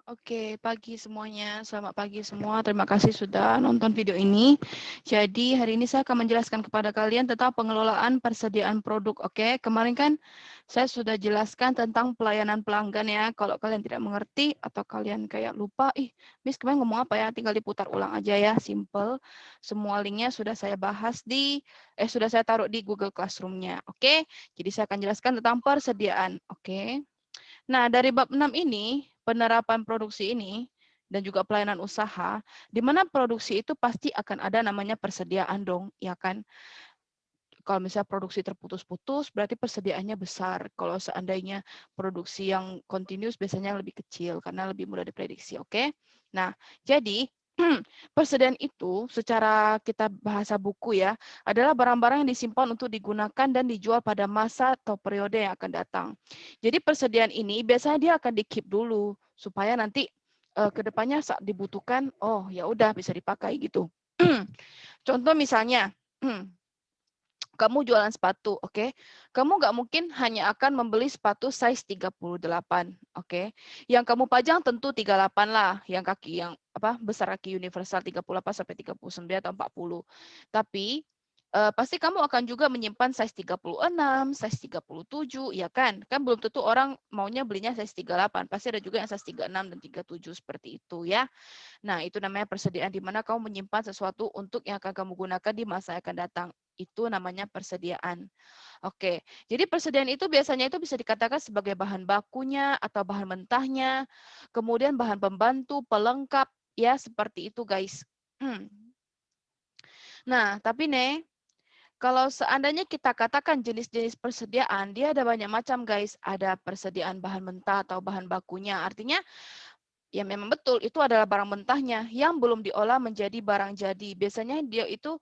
Oke, pagi semuanya. Selamat pagi semua. Terima kasih sudah nonton video ini. Jadi, hari ini saya akan menjelaskan kepada kalian tentang pengelolaan persediaan produk. Oke, kemarin kan saya sudah jelaskan tentang pelayanan pelanggan ya. Kalau kalian tidak mengerti atau kalian kayak lupa, Miss kemarin ngomong apa ya? Tinggal diputar ulang aja ya, simple. Semua linknya sudah saya bahas sudah saya taruh di Google Classroom-nya. Oke, jadi saya akan jelaskan tentang persediaan. Oke. Nah, dari bab 6 ini, penerapan produksi ini, dan juga pelayanan usaha, di mana produksi itu pasti akan ada namanya persediaan dong, ya kan? Kalau misalnya produksi terputus-putus, berarti persediaannya besar. Kalau seandainya produksi yang continuous, biasanya lebih kecil, karena lebih mudah diprediksi, oke? Nah, jadi persediaan itu secara kita bahasa buku ya, adalah barang-barang yang disimpan untuk digunakan dan dijual pada masa atau periode yang akan datang. Jadi persediaan ini biasanya dia akan di-keep dulu supaya nanti ke depannya saat dibutuhkan, oh ya udah bisa dipakai gitu. Contoh misalnya, kamu jualan sepatu, oke? Kamu nggak mungkin hanya akan membeli sepatu size 38, oke? Yang kamu pajang tentu 38 lah, yang kaki yang besar kaki universal 38 sampai 39 atau 40. Tapi pasti kamu akan juga menyimpan size 36, size 37, ya kan? Kan belum tentu orang maunya belinya size 38, pasti ada juga yang size 36 dan 37 seperti itu ya. Nah, itu namanya persediaan di mana kamu menyimpan sesuatu untuk yang akan kamu gunakan di masa yang akan datang. Itu namanya persediaan. Oke, jadi persediaan itu biasanya itu bisa dikatakan sebagai bahan bakunya atau bahan mentahnya, kemudian bahan pembantu, pelengkap, ya seperti itu guys. Nah, tapi nih, kalau seandainya kita katakan jenis-jenis persediaan, dia ada banyak macam guys. Ada persediaan bahan mentah atau bahan bakunya. Artinya ya memang betul, itu adalah barang mentahnya yang belum diolah menjadi barang jadi. Biasanya dia itu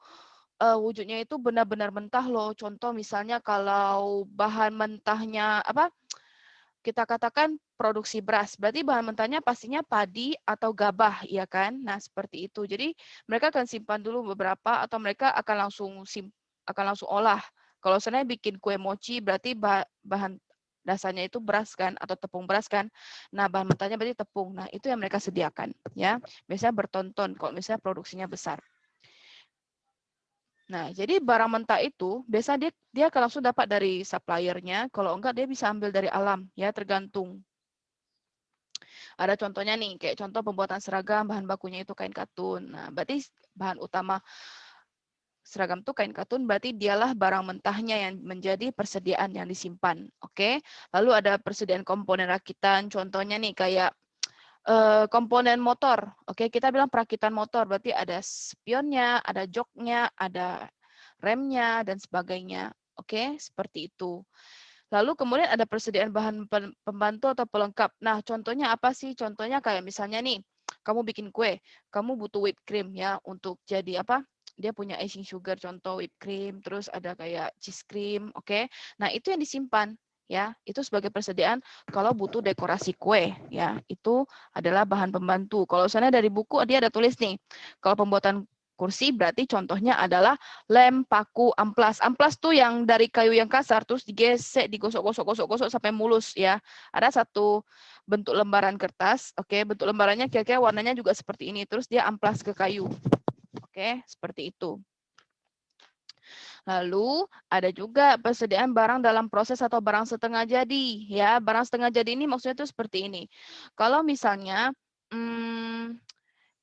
wujudnya itu benar-benar mentah loh. Contoh misalnya kalau bahan mentahnya kita katakan produksi beras, berarti bahan mentahnya pastinya padi atau gabah, ya kan? Nah, seperti itu. Jadi mereka akan simpan dulu beberapa atau mereka akan langsung olah. Kalau saya bikin kue mochi berarti bahan dasarnya itu beras kan atau tepung beras kan. Nah, bahan mentahnya berarti tepung. Nah, itu yang mereka sediakan ya. Biasanya bertonton kalau misalnya produksinya besar. Nah, jadi barang mentah itu biasa dia akan langsung dapat dari suppliernya, kalau enggak dia bisa ambil dari alam ya, tergantung. Ada contohnya nih, kayak contoh pembuatan seragam bahan bakunya itu kain katun. Nah, berarti bahan utama seragam itu kain katun, berarti dialah barang mentahnya yang menjadi persediaan yang disimpan. Oke. Lalu ada persediaan komponen rakitan, contohnya nih kayak komponen motor. Oke, kita bilang perakitan motor, berarti ada spionnya, ada joknya, ada remnya, dan sebagainya. Oke, seperti itu. Lalu kemudian ada persediaan bahan pembantu atau pelengkap. Nah, contohnya apa sih? Contohnya kayak misalnya nih, kamu bikin kue, kamu butuh whipped cream ya untuk jadi apa? Dia punya icing sugar, contoh whipped cream, terus ada kayak cheese cream, oke? Nah, itu yang disimpan ya. Itu sebagai persediaan kalau butuh dekorasi kue ya. Itu adalah bahan pembantu. Kalau misalnya dari buku dia ada tulis nih, kalau pembuatan kursi berarti contohnya adalah lem, paku, amplas. Amplas tuh yang dari kayu yang kasar terus digesek, digosok-gosok sampai mulus ya. Ada satu bentuk lembaran kertas, oke, bentuk lembarannya kira-kira warnanya juga seperti ini. Terus dia amplas ke kayu. Oke, seperti itu. Lalu ada juga persediaan barang dalam proses atau barang setengah jadi ya. Barang setengah jadi ini maksudnya itu seperti ini. Kalau misalnya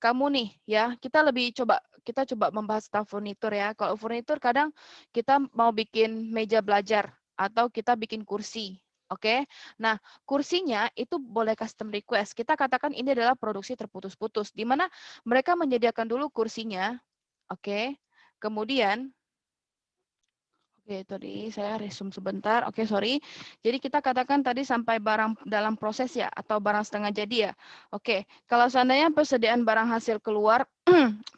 kamu nih ya, kita coba membahas tentang furnitur ya. Kalau furnitur kadang kita mau bikin meja belajar atau kita bikin kursi. Oke. Nah, kursinya itu boleh custom request. Kita katakan ini adalah produksi terputus-putus di mana mereka menyediakan dulu kursinya. Oke. Kemudian oke, tadi saya resume sebentar. Oke, sorry. Jadi kita katakan tadi sampai barang dalam proses ya, atau barang setengah jadi ya. Oke, kalau seandainya persediaan barang hasil keluar,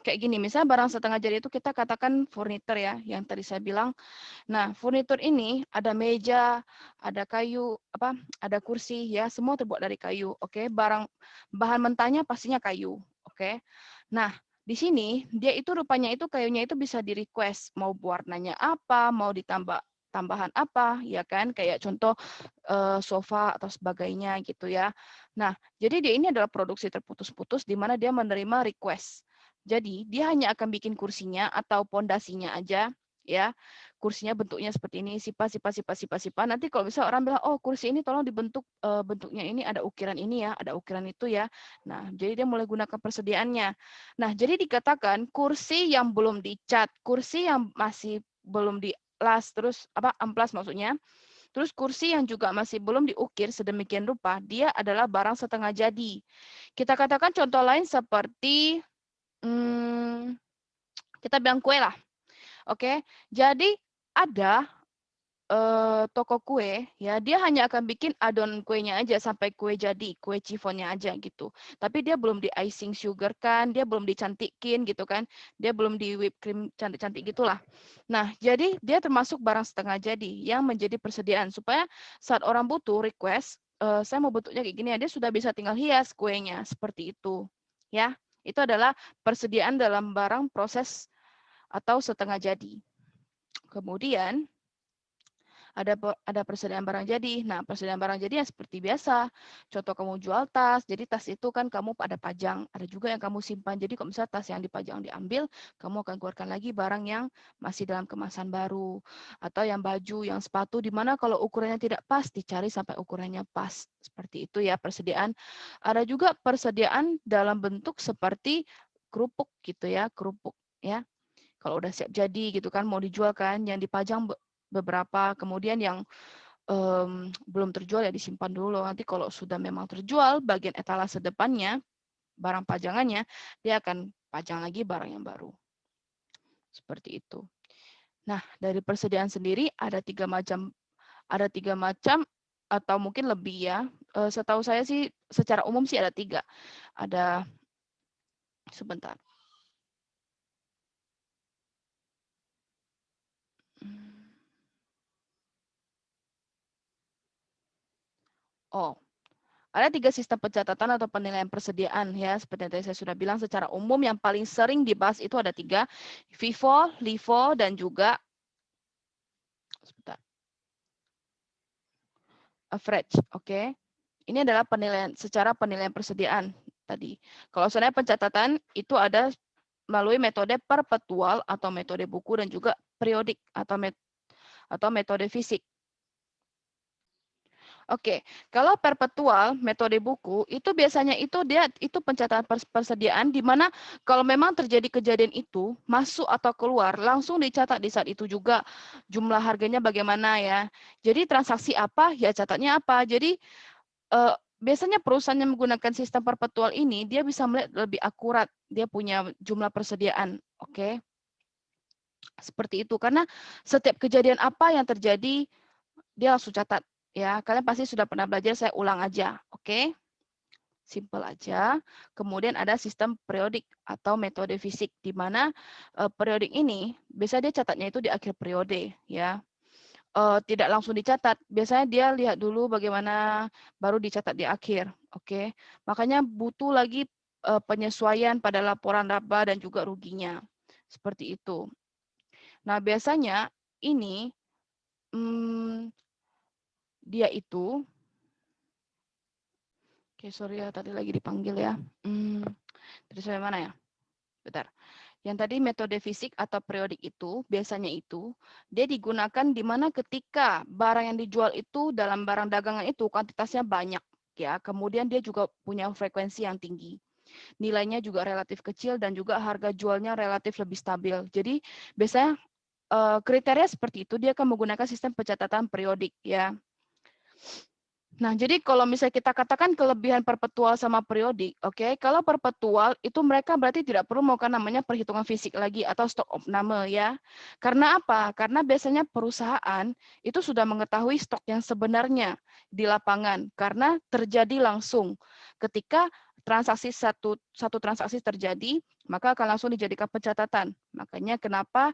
kayak gini, misalnya barang setengah jadi itu kita katakan furnitur ya, yang tadi saya bilang. Nah, furnitur ini ada meja, ada kayu, ada kursi ya, semua terbuat dari kayu. Oke, bahan mentahnya pastinya kayu. Oke. Nah, di sini dia itu rupanya itu kayunya itu bisa di request mau warnanya apa, mau ditambah tambahan apa, ya kan? Kayak contoh sofa atau sebagainya gitu ya. Nah, jadi dia ini adalah produksi terputus-putus di mana dia menerima request. Jadi dia hanya akan bikin kursinya atau pondasinya aja, ya. Kursinya bentuknya seperti ini, sipa. Nanti kalau bisa orang bilang, oh kursi ini tolong dibentuk bentuknya ini ada ukiran ini ya, ada ukiran itu ya. Nah, jadi dia mulai gunakan persediaannya. Nah, jadi dikatakan kursi yang belum dicat, kursi yang masih belum las, terus amplas maksudnya, terus kursi yang juga masih belum diukir sedemikian rupa, dia adalah barang setengah jadi. Kita katakan contoh lain seperti kita bilang kue lah. Oke, jadi ada toko kue, ya dia hanya akan bikin adonan kuenya aja sampai kue jadi, kue chiffonnya aja gitu. Tapi dia belum di icing sugar kan, dia belum dicantikin gitu kan, dia belum di whipped cream cantik-cantik gitulah. Nah, jadi dia termasuk barang setengah jadi yang menjadi persediaan supaya saat orang butuh request, saya mau bentuknya kayak gini ya, dia sudah bisa tinggal hias kuenya seperti itu, ya. Itu adalah persediaan dalam barang proses atau setengah jadi. Kemudian ada persediaan barang jadi. Nah, persediaan barang jadi ya seperti biasa. Contoh kamu jual tas, jadi tas itu kan kamu ada pajang, ada juga yang kamu simpan. Jadi kalau misalnya tas yang dipajang diambil, kamu akan keluarkan lagi barang yang masih dalam kemasan baru. Atau yang baju, yang sepatu, di mana kalau ukurannya tidak pas, dicari sampai ukurannya pas. Seperti itu ya persediaan. Ada juga persediaan dalam bentuk seperti kerupuk gitu ya, kerupuk ya. Kalau udah siap jadi gitu kan, mau dijual kan, yang dipajang beberapa, kemudian yang belum terjual ya disimpan dulu. Nanti kalau sudah memang terjual, bagian etalase depannya, barang pajangannya, dia akan pajang lagi barang yang baru. Seperti itu. Nah, dari persediaan sendiri ada tiga macam atau mungkin lebih ya. Setahu saya sih, secara umum sih ada 3. Ada, sebentar. Oh, ada 3 sistem pencatatan atau penilaian persediaan ya, seperti yang tadi saya sudah bilang secara umum yang paling sering dibahas itu ada 3, FIFO, LIFO, dan juga sebentar, average. Oke. Ini adalah secara penilaian persediaan tadi. Kalau sebenarnya pencatatan itu ada melalui metode perpetual atau metode buku dan juga periodik atau metode fisik. Oke, kalau perpetual metode buku itu biasanya itu pencatatan persediaan di mana kalau memang terjadi kejadian itu masuk atau keluar langsung dicatat di saat itu juga jumlah harganya bagaimana ya. Jadi transaksi apa ya catatnya apa. Jadi biasanya perusahaan yang menggunakan sistem perpetual ini dia bisa melihat lebih akurat dia punya jumlah persediaan. Oke. Seperti itu karena setiap kejadian apa yang terjadi dia langsung catat. Ya, kalian pasti sudah pernah belajar, saya ulang aja, oke? Simple aja. Kemudian ada sistem periodik atau metode fisik, di mana periodik ini biasanya dia catatnya itu di akhir periode, ya. Tidak langsung dicatat, biasanya dia lihat dulu bagaimana, baru dicatat di akhir, oke? Makanya butuh lagi penyesuaian pada laporan laba dan juga ruginya, seperti itu. Nah, biasanya ini dia itu, oke sorry ya tadi lagi dipanggil ya. Tadi sampai mana ya? Bentar. Yang tadi metode fisik atau periodik itu biasanya itu dia digunakan di mana ketika barang yang dijual itu dalam barang dagangan itu kuantitasnya banyak ya. Kemudian dia juga punya frekuensi yang tinggi. Nilainya juga relatif kecil dan juga harga jualnya relatif lebih stabil. Jadi biasanya kriteria seperti itu dia akan menggunakan sistem pencatatan periodik ya. Nah, jadi kalau misalnya kita katakan kelebihan perpetual sama periodik, oke, kalau perpetual itu mereka berarti tidak perlu melakukan namanya perhitungan fisik lagi atau stok opname ya. Karena apa? Karena biasanya perusahaan itu sudah mengetahui stok yang sebenarnya di lapangan karena terjadi langsung ketika satu transaksi terjadi, maka akan langsung dijadikan pencatatan. Makanya kenapa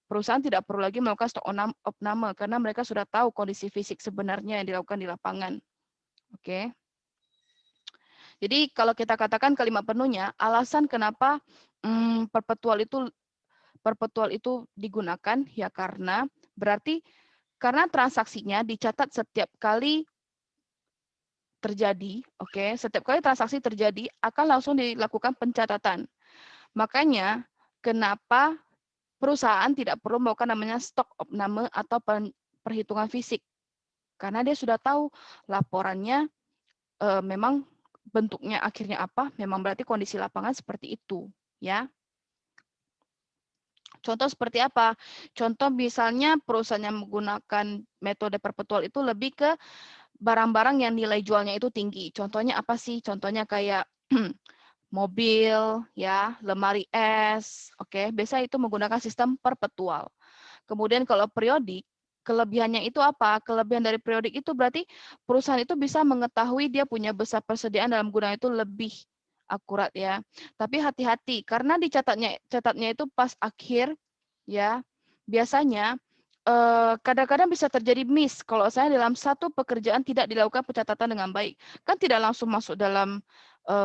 perusahaan tidak perlu lagi melakukan stok opname karena mereka sudah tahu kondisi fisik sebenarnya yang dilakukan di lapangan. Oke. Jadi kalau kita katakan kalimat penuhnya, alasan kenapa perpetual itu digunakan ya karena Berarti karena transaksinya dicatat setiap kali terjadi, oke, setiap kali transaksi terjadi akan langsung dilakukan pencatatan. Makanya kenapa perusahaan tidak perlu melakukan namanya stok opname atau perhitungan fisik. Karena dia sudah tahu laporannya memang bentuknya akhirnya apa, memang berarti kondisi lapangan seperti itu, ya. Contoh seperti apa? Contoh misalnya perusahaan yang menggunakan metode perpetual itu lebih ke barang-barang yang nilai jualnya itu tinggi. Contohnya apa sih? Contohnya kayak mobil, ya, lemari es, oke. Biasa itu menggunakan sistem perpetual. Kemudian kalau periodik, kelebihannya itu apa? Kelebihan dari periodik itu berarti perusahaan itu bisa mengetahui dia punya besar persediaan dalam gudang itu lebih akurat ya. Tapi hati-hati karena catatnya itu pas akhir ya. Biasanya kadang-kadang bisa terjadi miss kalau saya dalam satu pekerjaan tidak dilakukan pencatatan dengan baik. Kan tidak langsung masuk dalam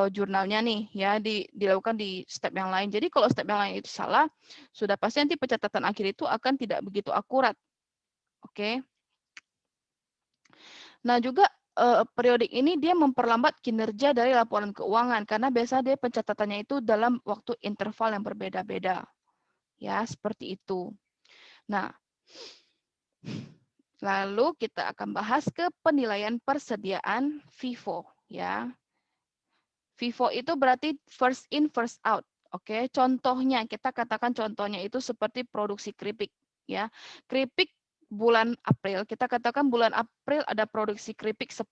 jurnalnya nih ya, dilakukan di step yang lain. Jadi kalau step yang lain itu salah, sudah pasti nanti pencatatan akhir itu akan tidak begitu akurat. Oke. Nah, juga periodik ini dia memperlambat kinerja dari laporan keuangan karena biasa dia pencatatannya itu dalam waktu interval yang berbeda-beda. Ya, seperti itu. Nah, lalu kita akan bahas ke penilaian persediaan FIFO ya. FIFO itu berarti first in first out. Oke, contohnya kita katakan contohnya itu seperti produksi keripik ya. Keripik bulan April, kita katakan bulan April ada produksi keripik 10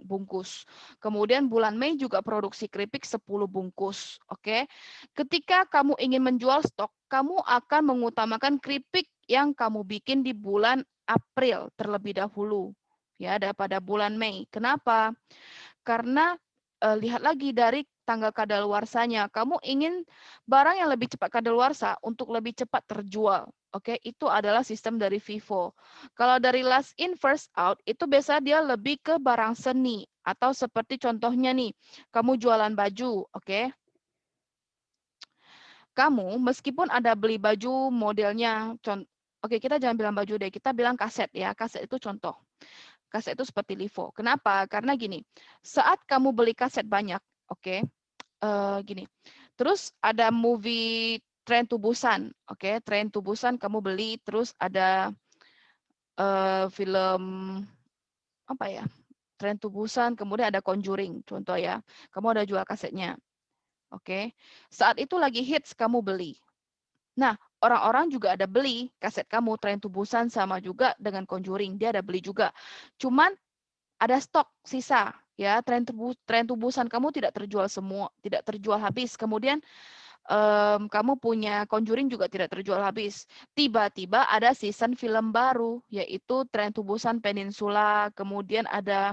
bungkus. Kemudian bulan Mei juga produksi keripik 10 bungkus. Oke. Ketika kamu ingin menjual stok, kamu akan mengutamakan keripik yang kamu bikin di bulan April terlebih dahulu ya daripada bulan Mei. Kenapa? Karena lihat lagi dari tanggal kadaluarsanya. Kamu ingin barang yang lebih cepat kadaluarsa untuk lebih cepat terjual. Oke, itu adalah sistem dari FIFO. Kalau dari last in first out itu biasa dia lebih ke barang seni atau seperti contohnya nih, kamu jualan baju, oke? Kamu meskipun ada beli baju modelnya oke, kita jangan bilang baju deh, kita bilang kaset ya. Kaset itu contoh. Kaset itu seperti LiVo. Kenapa? Karena gini, saat kamu beli kaset banyak, oke, gini. Terus ada movie Tren to Busan, oke, Tren to Busan kamu beli, terus ada film apa ya? Tren to Busan, kemudian ada Conjuring, contoh ya. Kamu ada jual kasetnya, oke. Saat itu lagi hits kamu beli. Nah, orang-orang juga ada beli kaset kamu Tren to Busan sama juga dengan Conjuring, dia ada beli juga. Cuman ada stok sisa ya, Tren to Busan kamu tidak terjual semua, tidak terjual habis. Kemudian kamu punya Conjuring juga tidak terjual habis. Tiba-tiba ada season film baru yaitu Tren to Busan Peninsula. Kemudian ada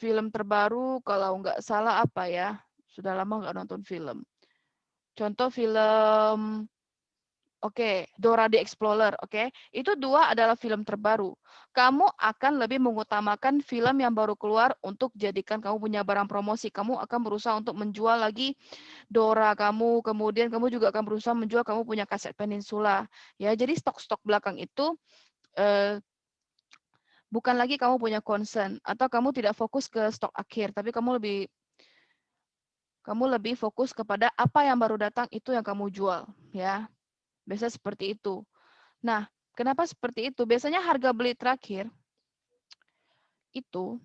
film terbaru kalau nggak salah apa ya? Sudah lama nggak nonton film. Contoh film Oke, Dora the Explorer, oke. Itu dua adalah film terbaru. Kamu akan lebih mengutamakan film yang baru keluar untuk jadikan kamu punya barang promosi. Kamu akan berusaha untuk menjual lagi Dora kamu, kemudian kamu juga akan berusaha menjual kamu punya kaset Peninsula. Ya, jadi stok-stok belakang itu bukan lagi kamu punya concern atau kamu tidak fokus ke stok akhir, tapi kamu lebih fokus kepada apa yang baru datang itu yang kamu jual, ya. Biasa seperti itu. Nah, kenapa seperti itu? Biasanya harga beli terakhir itu,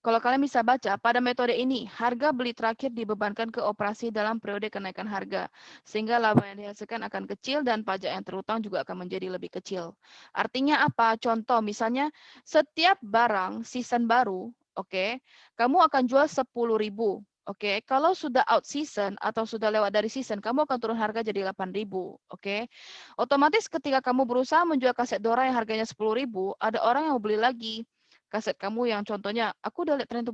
kalau kalian bisa baca, pada metode ini, harga beli terakhir dibebankan ke operasi dalam periode kenaikan harga, sehingga laba yang dihasilkan akan kecil dan pajak yang terutang juga akan menjadi lebih kecil. Artinya apa? Contoh, misalnya setiap barang season baru, oke, kamu akan jual 10.000. Oke, kalau sudah out season atau sudah lewat dari season, kamu akan turun harga jadi 8.000. Oke, otomatis ketika kamu berusaha menjual kaset Dora yang harganya 10.000, ada orang yang mau beli lagi kaset kamu yang contohnya, aku udah lihat Tren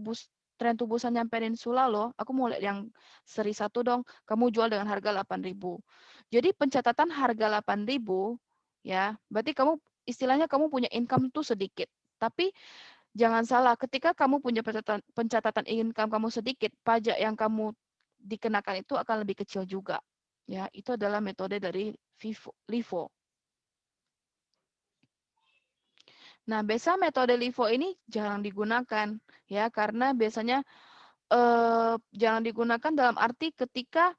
Tubusan yang Peninsula loh, aku mau lihat yang seri 1 dong, kamu jual dengan harga 8.000. Jadi pencatatan harga 8.000 ya, berarti kamu istilahnya kamu punya income tuh sedikit. Tapi jangan salah, ketika kamu punya pencatatan income kamu sedikit, pajak yang kamu dikenakan itu akan lebih kecil juga. Ya, itu adalah metode dari LIFO. Nah, biasa metode LIFO ini jarang digunakan ya karena biasanya jangan digunakan dalam arti ketika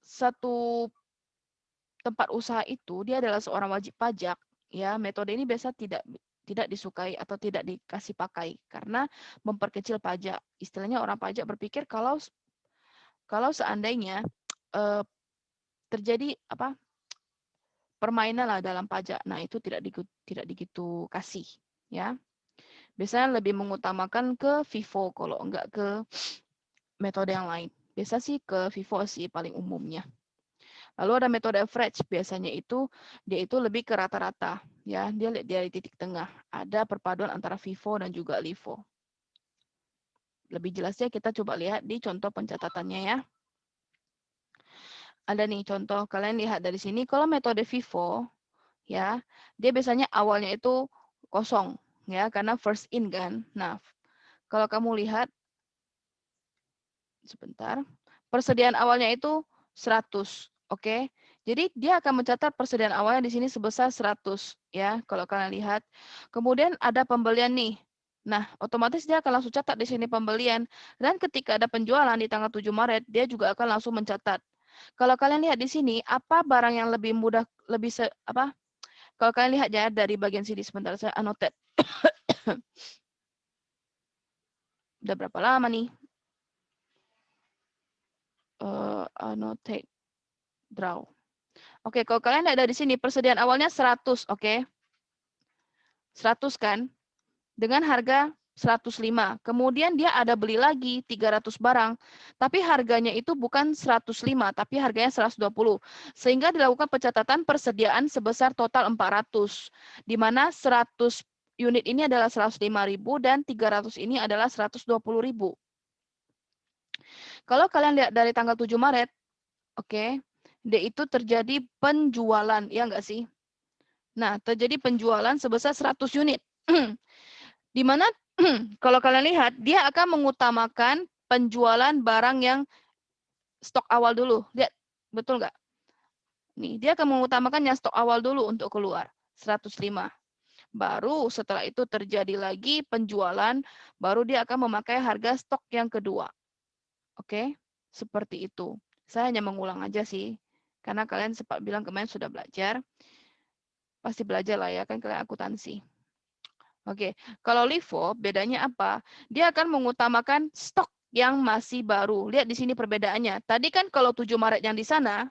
satu tempat usaha itu dia adalah seorang wajib pajak, ya metode ini biasa tidak disukai atau tidak dikasih pakai karena memperkecil pajak. Istilahnya orang pajak berpikir kalau seandainya eh, terjadi permainan lah dalam pajak, nah itu tidak begitu kasih, ya. Biasanya lebih mengutamakan ke FIFO kalau enggak ke metode yang lain. Biasa sih ke FIFO sih paling umumnya. Lalu ada metode average, biasanya dia itu lebih ke rata-rata, ya. Dia lihat dari titik tengah. Ada perpaduan antara FIFO dan juga LIFO. Lebih jelasnya kita coba lihat di contoh pencatatannya ya. Ada nih contoh, kalian lihat dari sini kalau metode FIFO ya, dia biasanya awalnya itu kosong ya karena first in kan. Nah, kalau kamu lihat sebentar, persediaan awalnya itu 100, oke? Jadi dia akan mencatat persediaan awalnya di sini sebesar 100 ya, kalau kalian lihat. Kemudian ada pembelian nih. Nah, otomatis dia akan langsung catat di sini pembelian dan ketika ada penjualan di tanggal 7 Maret, dia juga akan langsung mencatat. Kalau kalian lihat di sini, apa barang yang lebih mudah kalau kalian lihat ya dari bagian sini sebentar saya annotate. Udah berapa lama nih? Annotate draw. Oke, kalau kalian lihat dari sini persediaan awalnya 100, oke? 100 kan? Dengan harga 105. Kemudian dia ada beli lagi 300 barang, tapi harganya itu bukan 105, tapi harganya 120. Sehingga dilakukan pencatatan persediaan sebesar total 400, di mana 100 unit ini adalah 105.000 dan 300 ini adalah 120.000. Kalau kalian lihat dari tanggal 7 Maret, oke, dia itu terjadi penjualan, ya enggak sih? Nah, terjadi penjualan sebesar 100 unit. Di mana kalau kalian lihat, dia akan mengutamakan penjualan barang yang stok awal dulu. Lihat, betul nggak? Nih, dia akan mengutamakan yang stok awal dulu untuk keluar, 105. Baru setelah itu terjadi lagi penjualan, baru dia akan memakai harga stok yang kedua. Oke, seperti itu. Saya hanya mengulang aja sih, karena kalian sempat bilang kemarin sudah belajar. Pasti belajar lah ya, kan kalian akuntansi. Oke, kalau LIFO bedanya apa? Dia akan mengutamakan stok yang masih baru. Lihat di sini perbedaannya. Tadi kan kalau 7 Maret yang di sana,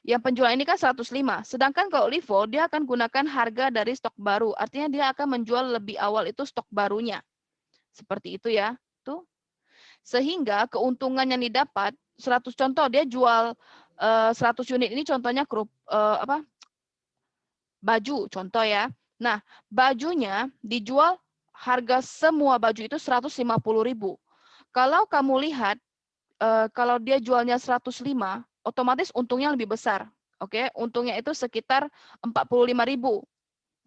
yang penjual ini kan 105. Sedangkan kalau LIFO, dia akan gunakan harga dari stok baru. Artinya dia akan menjual lebih awal itu stok barunya. Seperti itu ya. Tuh. Sehingga keuntungan yang didapat, 100 contoh, dia jual 100 unit ini contohnya baju, contoh ya. Nah, bajunya dijual harga semua baju itu 150.000. Kalau kamu lihat, kalau dia jualnya 105, otomatis untungnya lebih besar. Oke, untungnya itu sekitar 45.000.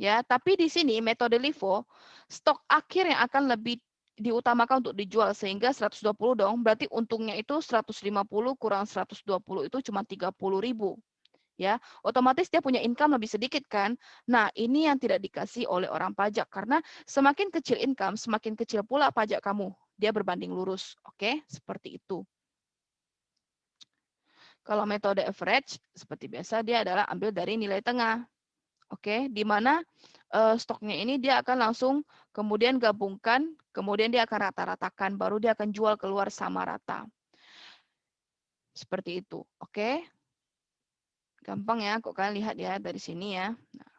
Ya, tapi di sini metode LIFO, stok akhir yang akan lebih diutamakan untuk dijual sehingga 120 dong, berarti untungnya itu 150 kurang 120 itu cuma 30.000. Ya, otomatis dia punya income lebih sedikit kan. Nah, ini yang tidak dikasih oleh orang pajak karena semakin kecil income, semakin kecil pula pajak kamu. Dia berbanding lurus. Oke, seperti itu. Kalau metode average seperti biasa dia adalah ambil dari nilai tengah. Oke, di mana stoknya ini dia akan langsung kemudian gabungkan, kemudian dia akan rata-ratakan, baru dia akan jual keluar sama rata. Seperti itu. Oke. Gampang ya, kok kalian lihat ya dari sini ya. Nah,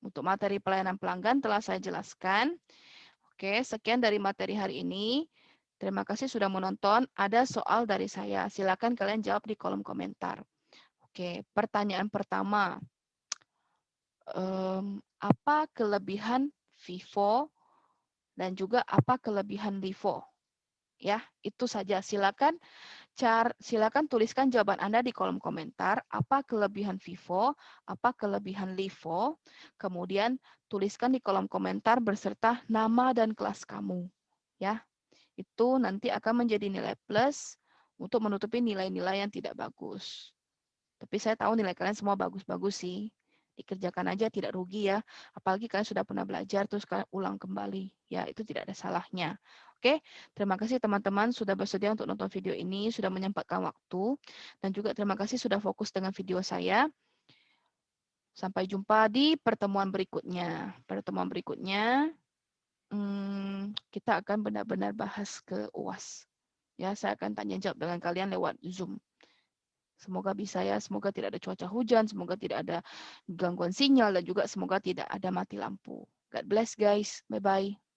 untuk materi pelayanan pelanggan telah saya jelaskan. Oke, sekian dari materi hari ini. Terima kasih sudah menonton. Ada soal dari saya. Silakan kalian jawab di kolom komentar. Oke, pertanyaan pertama. Apa kelebihan FIFO dan juga apa kelebihan LIFO? Ya, itu saja. Silakan tuliskan jawaban Anda di kolom komentar. Apa kelebihan FIFO, apa kelebihan LIFO. Kemudian tuliskan di kolom komentar beserta nama dan kelas kamu. Ya, itu nanti akan menjadi nilai plus untuk menutupi nilai-nilai yang tidak bagus. Tapi saya tahu nilai kalian semua bagus-bagus sih. dikerjakan aja, tidak rugi ya. Apalagi kalian sudah pernah belajar terus kalian ulang kembali, ya itu tidak ada salahnya. Oke, terima kasih teman-teman sudah bersedia untuk nonton video ini, sudah menyempatkan waktu, dan juga terima kasih sudah fokus dengan video saya. Sampai jumpa di pertemuan berikutnya. Pertemuan berikutnya kita akan benar-benar bahas ke UAS. Ya, saya akan tanya jawab dengan kalian lewat Zoom. Semoga bisa ya, semoga tidak ada cuaca hujan, semoga tidak ada gangguan sinyal, dan juga semoga tidak ada mati lampu. God bless guys, bye-bye.